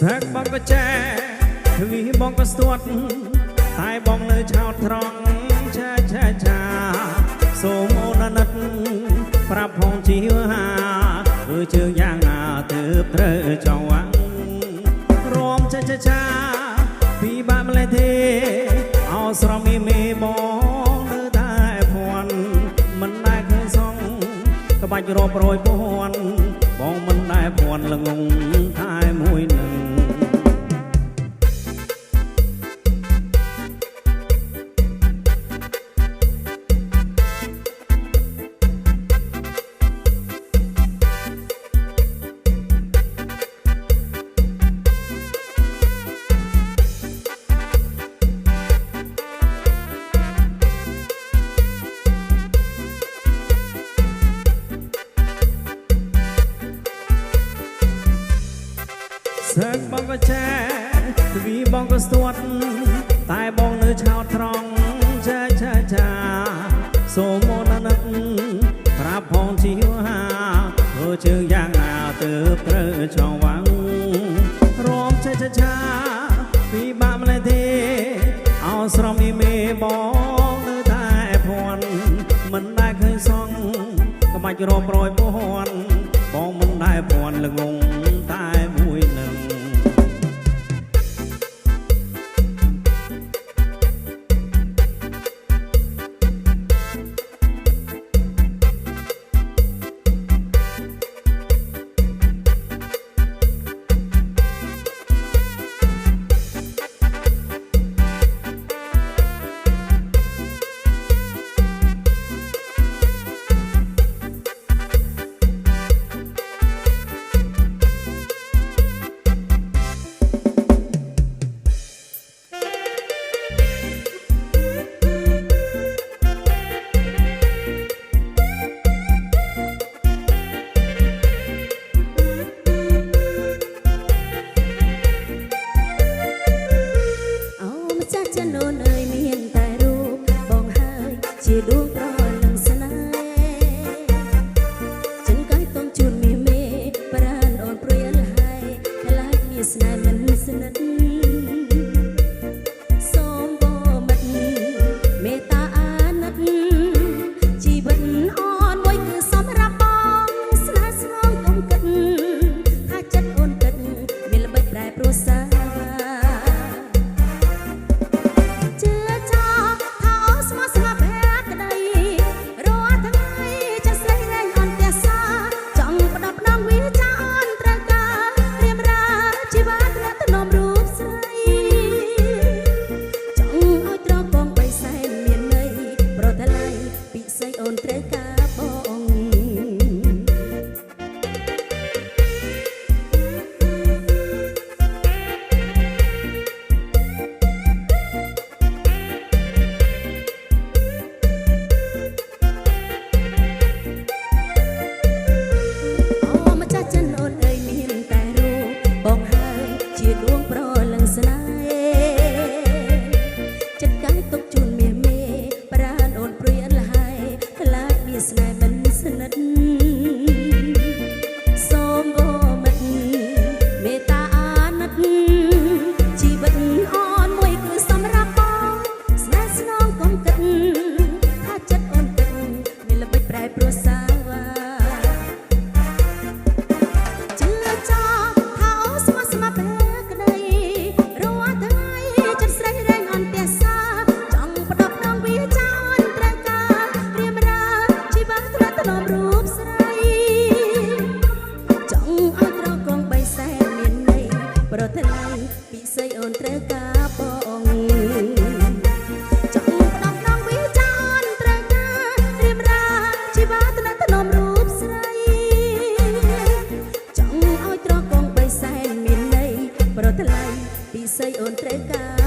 សាក់បងក៏ចែវីបងក៏ស្ទាត់តែបងនៅឆោតត្រង់ចាសូមអូនណាត់ប្រាប់ផងជីវហាធ្វើជើងយ៉ាងណាទើបត្រូវចង់វាំងរំចាពីបាក់ម្លេះទេអោស្រមមេបងនៅតែភ័ណ្ឌមិនដែលឃើញសងក្បាច់រាប់រយពាន់បងមិនដែលភ័ណ្ឌល្ងងតែមួយនឹងសាក់បងក៏ចែវីបងក៏ស្ទាត់តែបងនៅឆោតត្រង់ចាសូមអូនណាត់ប្រាប់ផងជីវហាធ្វើជើងយ៉ាងណាទើបត្រូវចង់វាំងរំចាពីបាក់ម្លេះទេអោស្រមមេបងនៅតែភ័ណ្ឌមិនដែលឃើញសងក្បាច់រាប់រយពាន់បងមិនដែលភ័ណ្ឌល្ងងតែមួយនឹងជាដួងប្រនឹងស្នេហ៍ចិនកាយต้องជួនមេប្រានអូនព្រួយអលហើយខ្លាចមានស្នេហ៍មិនស្និទ្ធសូមបងមិត្តមេត្តាអាណិតជីវិតអូនមួយគឺសម្រាប់បងស្នេហ៍ស្នងកុំគិតថាចិត្តអូនគិតមានល្បិចប្រែប្រួលសាពិសេសអូនត្រូវការបងចង់ផ្ដំណងវាចាអូនត្រូវការរៀបរាជីវ៉ាថ្នាក់ថ្នមរូបស្រីចង់ឲ្យត្រកងបីសែនមានន័យប្រថ្លៃពិសេសអូនត្រូវការ